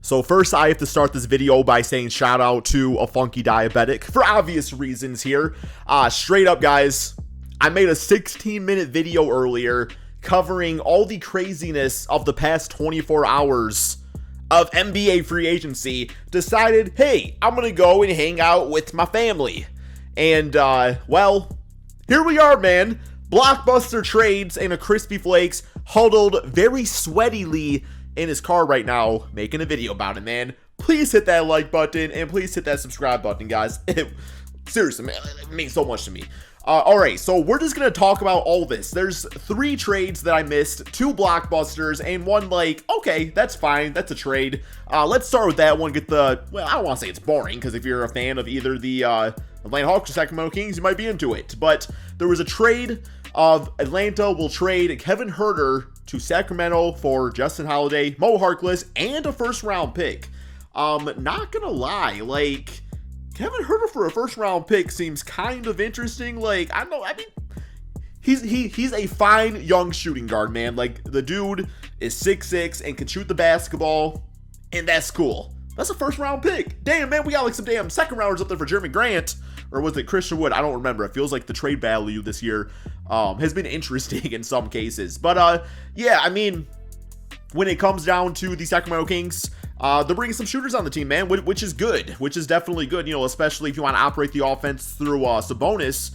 So first, I have to start this video by saying shout out to AFunkyDiabetic for obvious reasons here. Straight up, guys, I made a 16-minute video earlier covering all the craziness of the past 24 hours of NBA free agency. Decided, hey, I'm gonna go and hang out with my family. And, well, here we are, man. Blockbuster trades and a Crispy Flakes huddled very sweatily in his car right now, making a video about it, man. Please hit that like button and please hit that subscribe button, guys. Seriously, man, it means so much to me. Alright, so we're just gonna talk about all this. There's 3 trades that I missed, 2 blockbusters, and 1 like, okay, that's fine, that's a trade. Let's start with that one, get the, well, I don't want to say it's boring, because if you're a fan of either the Atlanta Hawks or Sacramento Kings, you might be into it. But there was a trade of Atlanta will trade Kevin Huerter to Sacramento for Justin Holiday, Mo Harkless, and a first-round pick. Not gonna lie, like, Kevin Huerter for a first-round pick seems kind of interesting. Like, I mean, he's a fine young shooting guard, man. Like, the dude is 6'6" and can shoot the basketball, and that's cool. That's a first-round pick. Damn, man, we got like some damn second-rounders up there for Jeremy Grant. Or was it Christian Wood? I don't remember. It feels like the trade value this year has been interesting in some cases. But, yeah, I mean, when it comes down to the Sacramento Kings, they're bringing some shooters on the team, man, which is good. Which is definitely good, you know, especially if you want to operate the offense through Sabonis.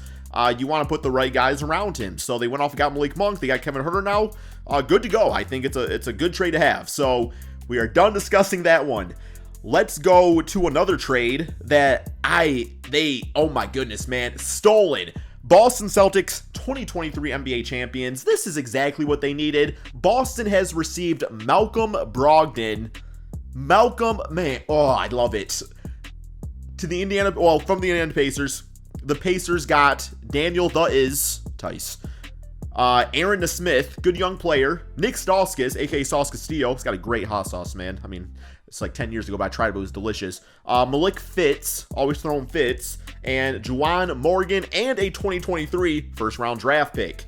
You want to put the right guys around him. So they went off and got Malik Monk. They got Kevin Huerter now. Good to go. I think it's a good trade to have. So we are done discussing that one. Let's go to another trade that oh my goodness, man, stolen. Boston Celtics, 2023 NBA champions. This is exactly what they needed. Boston has received Malcolm Brogdan. Malcolm, man, oh, I love it. To the Indiana, well, from the Indiana Pacers. The Pacers got Daniel Tice. Aaron Nesmith, good young player. Nick Stauskas, aka Sauce Castillo. He's got a great hot sauce, man. I mean, it's like 10 years ago, but I tried it, but it was delicious. Malik Fitz, always throwing fits. And Juwan Morgan, and a 2023 first-round draft pick.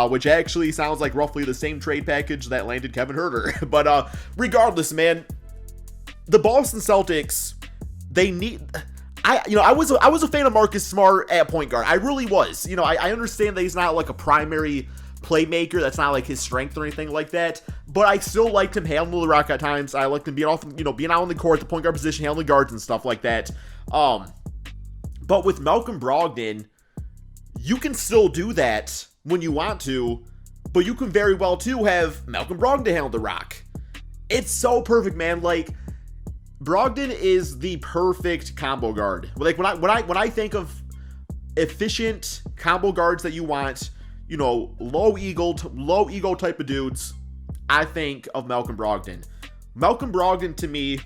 Which actually sounds like roughly the same trade package that landed Kevin Huerter. But regardless, man, the Boston Celtics, they need... I was a fan of Marcus Smart at point guard. I really was. You know, I understand that he's not like a primary playmaker. That's not like his strength or anything like that. But I still liked him handling the rock at times. I liked him being out on the court, the point guard position, handling guards and stuff like that. But with Malcolm Brogdan, you can still do that when you want to. But you can very well too have Malcolm Brogdan handle the rock. It's so perfect, man. Like, Brogdan is the perfect combo guard. Like when I think of efficient combo guards that you want, you know, low ego type of dudes, I think of Malcolm Brogdan. Malcolm Brogdan to me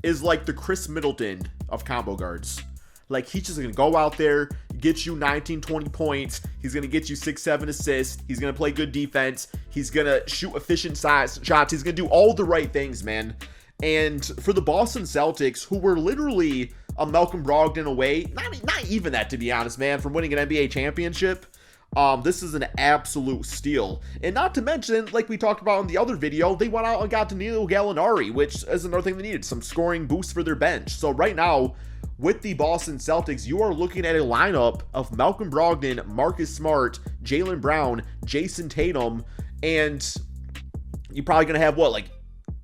is like the Chris Middleton of combo guards. Like, he's just gonna go out there, get you 19, 20 points. He's gonna get you 6, 7 assists. He's gonna play good defense. He's gonna shoot efficient shots. He's gonna do all the right things, man. And for the Boston Celtics, who were literally a Malcolm Brogdan away, not even that, to be honest, man, from winning an NBA championship, this is an absolute steal. And not to mention, like we talked about in the other video, they went out and got Danilo Gallinari, which is another thing they needed, some scoring boost for their bench. So right now, with the Boston Celtics, you are looking at a lineup of Malcolm Brogdan, Marcus Smart, Jaylen Brown, Jason Tatum, and you're probably going to have, what, like,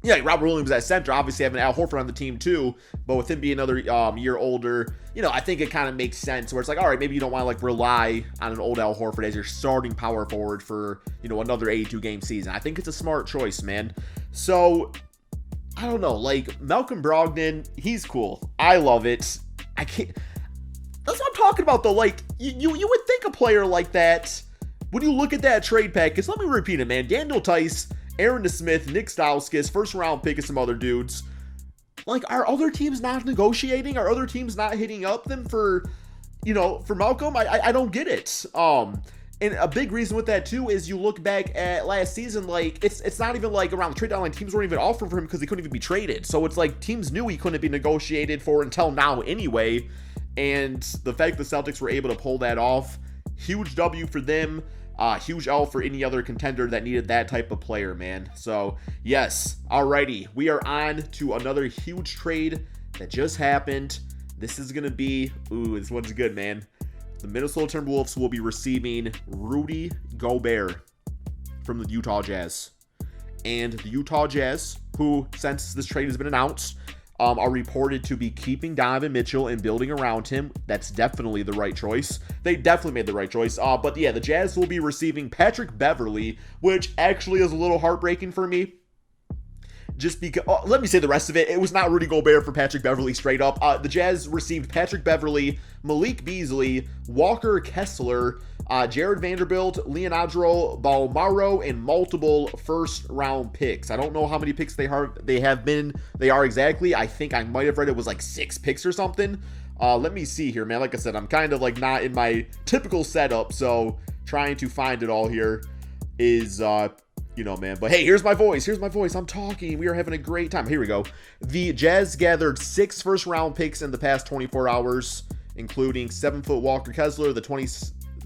yeah, Robert Williams at center, obviously having Al Horford on the team too, but with him being another year older, you know, I think it kind of makes sense where it's like, all right, maybe you don't want to like rely on an old Al Horford as your starting power forward for, you know, another 82-game season. I think it's a smart choice, man. So, I don't know, like, Malcolm Brogdan, he's cool. I love it. I can't... That's what I'm talking about, though. Like, you would think a player like that, when you look at that trade package, let me repeat it, man. Daniel Tice, Aaron Smith, Nick Stauskas, first round pick of some other dudes. Like, are other teams not negotiating? Are other teams not hitting up them for, you know, for Malcolm? I don't get it. And a big reason with that too is you look back at last season, like it's not even like around the trade deadline, teams weren't even offering for him because he couldn't even be traded. So it's like teams knew he couldn't be negotiated for until now anyway. And the fact the Celtics were able to pull that off, huge W for them. Huge L for any other contender that needed that type of player, man. So, yes. Alrighty. We are on to another huge trade that just happened. This is going to be... Ooh, this one's good, man. The Minnesota Timberwolves will be receiving Rudy Gobert from the Utah Jazz. And the Utah Jazz, who, since this trade has been announced, are reported to be keeping Donovan Mitchell and building around him. That's definitely the right choice. They definitely made the right choice. But yeah, the Jazz will be receiving Patrick Beverley, which actually is a little heartbreaking for me. Just because, let me say the rest of it. It was not Rudy Gobert for Patrick Beverley straight up. The Jazz received Patrick Beverley, Malik Beasley, Walker Kessler, Jared Vanderbilt, Leonardo Balmaro, and multiple first-round picks. I don't know how many picks they are exactly. I think I might have read it was like 6 picks or something. Let me see here, man. Like I said, I'm kind of like not in my typical setup, so trying to find it all here is, you know, man. But hey, here's my voice. I'm talking. We are having a great time. Here we go. The Jazz gathered 6 first-round picks in the past 24 hours, including 7-foot Walker Kessler,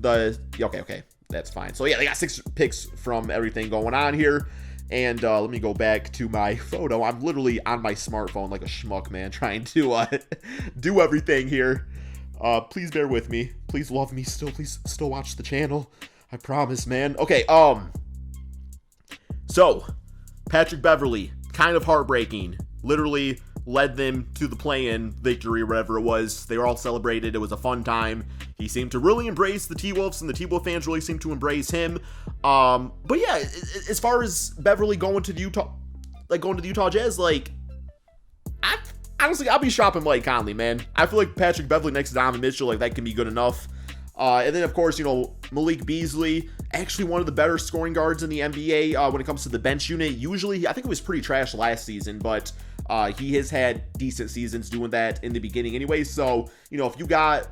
okay, that's fine. So yeah, they got 6 picks from everything going on here. And let me go back to my photo. I'm literally on my smartphone like a schmuck, man, trying to do everything here. Please bear with me. Please love me still. Please still watch the channel. I promise, man. Okay, so Patrick Beverley, kind of heartbreaking. Literally led them to the play-in victory, whatever it was. They were all celebrated. It was a fun time. He seemed to really embrace the T-Wolves, and the T-Wolf fans really seemed to embrace him. But yeah, as far as Beverley going to the Utah Jazz, like, honestly, I'll be shopping Mike Conley, man. I feel like Patrick Beverley next to Donovan Mitchell, like, that can be good enough. And then, of course, you know, Malik Beasley, actually one of the better scoring guards in the NBA when it comes to the bench unit. Usually, I think it was pretty trash last season, but he has had decent seasons doing that in the beginning anyway. So, you know, if you got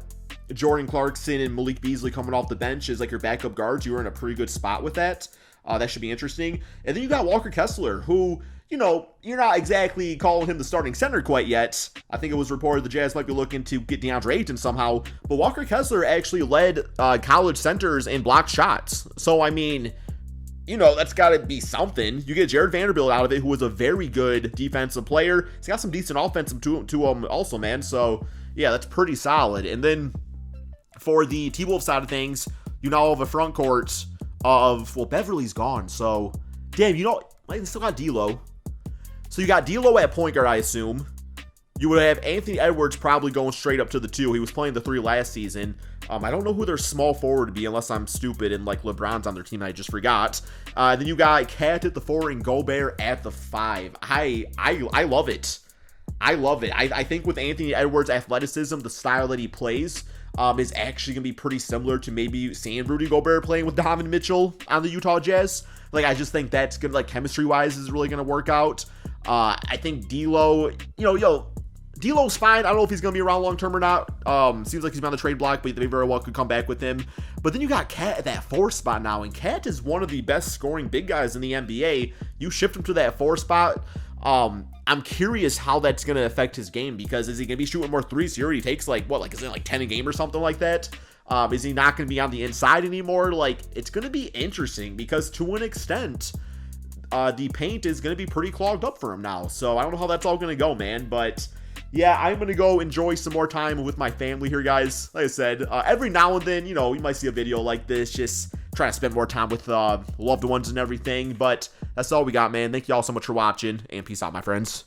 Jordan Clarkson and Malik Beasley coming off the bench as like your backup guards, you're in a pretty good spot with that. That should be interesting. And then you got Walker Kessler, who, you know, you're not exactly calling him the starting center quite yet. I think it was reported the Jazz might be looking to get DeAndre Ayton somehow. But Walker Kessler actually led college centers in blocked shots. So, I mean, you know, that's got to be something. You get Jared Vanderbilt out of it, who was a very good defensive player. He's got some decent offensive to him also, man. So, yeah, that's pretty solid. And then for the T-Wolf side of things, you now have a front court of, well, Beverly's gone. So, damn, you know, like, they still got D'Lo. So you got D'Lo at point guard, I assume. You would have Anthony Edwards probably going straight up to the 2. He was playing the 3 last season. I don't know who their small forward would be unless I'm stupid and like LeBron's on their team and I just forgot. Then you got Cat at the 4 and Gobert at the 5. I love it. I love it. I think with Anthony Edwards' athleticism, the style that he plays is actually going to be pretty similar to maybe seeing Rudy Gobert playing with Donovan Mitchell on the Utah Jazz. Like, I just think that's good, like, chemistry-wise is really going to work out. I think D'Lo, D'Lo's fine. I don't know if he's going to be around long-term or not. Seems like he's been on the trade block, but they very well could come back with him. But then you got Cat at that 4 spot now, and Cat is one of the best scoring big guys in the NBA. You shift him to that 4 spot. I'm curious how that's going to affect his game, because is he going to be shooting more threes? He already takes, like, what, like, is it like 10 a game or something like that? Is he not going to be on the inside anymore? Like, it's going to be interesting, because to an extent, the paint is going to be pretty clogged up for him now. So I don't know how that's all going to go, man. But yeah, I'm going to go enjoy some more time with my family here, guys. Like I said, every now and then, you know, you might see a video like this, just trying to spend more time with loved ones and everything. But that's all we got, man. Thank you all so much for watching, and peace out, my friends.